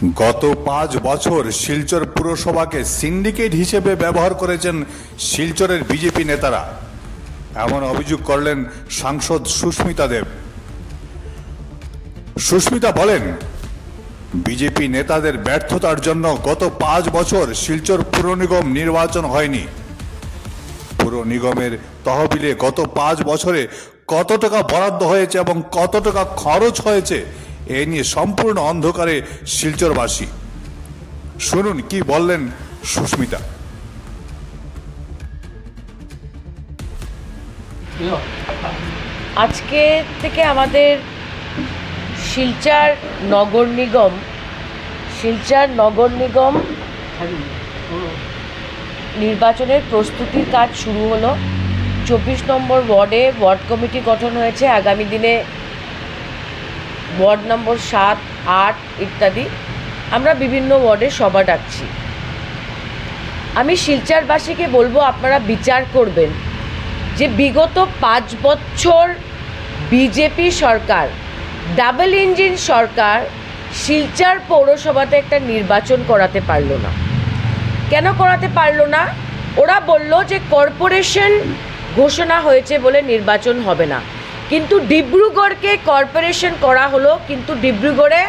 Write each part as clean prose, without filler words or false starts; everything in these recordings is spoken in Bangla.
গত ৫ বছর শিলচর পুরসভাকে সিন্ডিকেট হিসেবে ব্যবহার করেছেন শিলচরের বিজেপি নেতারা, এমন অভিযোগ করলেন সাংসদ সুস্মিতা দেব। সুস্মিতা বলেন, বিজেপি নেতাদের ব্যর্থতার জন্য গত ৫ বছর শিলচর পুর নিগম নির্বাচন হয়নি। পুর নিগমের তহবিলে গত ৫ বছরে কত টাকা বরাদ্দ হয়েছে এবং কত টাকা খরচ হয়েছে এ নিয়ে সম্পূর্ণ অন্ধকারে শিলচরবাসী। শুনুন কি বললেন সুস্মিতা। আজকে থেকে আমাদের শিলচর নগর নিগম নির্বাচনের প্রস্তুতির কাজ শুরু হলো। ২৪ নম্বর ওয়ার্ডে ওয়ার্ড কমিটি গঠন হয়েছে। আগামী দিনে ওয়ার্ড নম্বর ৭, ৮ ইত্যাদি আমরা বিভিন্ন ওয়ার্ডে সভা ডাকছি। আমি শিলচরবাসীকে বলবো, আপনারা বিচার করবেন যে বিগত ৫ বছর বিজেপি সরকার, ডাবল ইঞ্জিন সরকার শিলচর পৌরসভাতে একটা নির্বাচন করাতে পারলো না। কেন করাতে পারলো না? ওরা বলল যে কর্পোরেশন ঘোষণা হয়েছে বলে নির্বাচন হবে না, কিন্তু ডিব্রুগড়কে কর্পোরেশন করা হলো, কিন্তু ডিব্রুগড়ে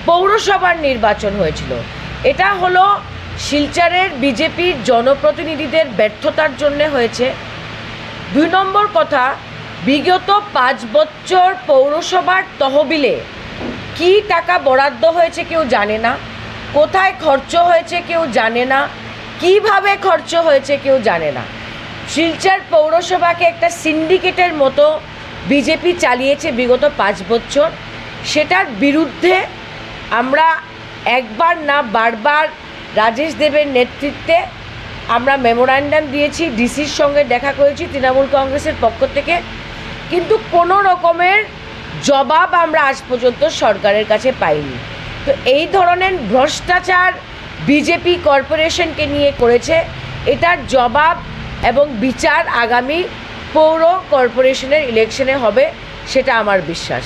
পৌরসভার নির্বাচন হয়েছিল। এটা হলো শিলচরের বিজেপির জনপ্রতিনিধিদের ব্যর্থতার জন্য হয়েছে। ২ নম্বর কথা, বিগত ৫ বছর পৌরসভার তহবিলে কি টাকা বরাদ্দ হয়েছে কেউ জানে না, কোথায় খরচ হয়েছে কেউ জানে না, কিভাবে খরচ হয়েছে কেউ জানে না। শিলচর পৌরসভাকে একটা সিন্ডিকেটের মতো বিজেপি চালিয়েছে বিগত ৫ বছর। সেটার বিরুদ্ধে আমরা একবার না বারবার রাজেশ দেবের নেতৃত্বে আমরা মেমোরান্ডাম দিয়েছি, ডিসির সঙ্গে দেখা করেছি তৃণমূল কংগ্রেসের পক্ষ থেকে, কিন্তু কোনো রকমের জবাব আমরা আজ পর্যন্ত সরকারের কাছে পাইনি। তো এই ধরনের ভ্রষ্টাচার বিজেপি কর্পোরেশনকে নিয়ে করেছে, এটার জবাব এবং বিচার আগামী পৌর কর্পোরেশনের ইলেকশনে হবে, সেটা আমার বিশ্বাস।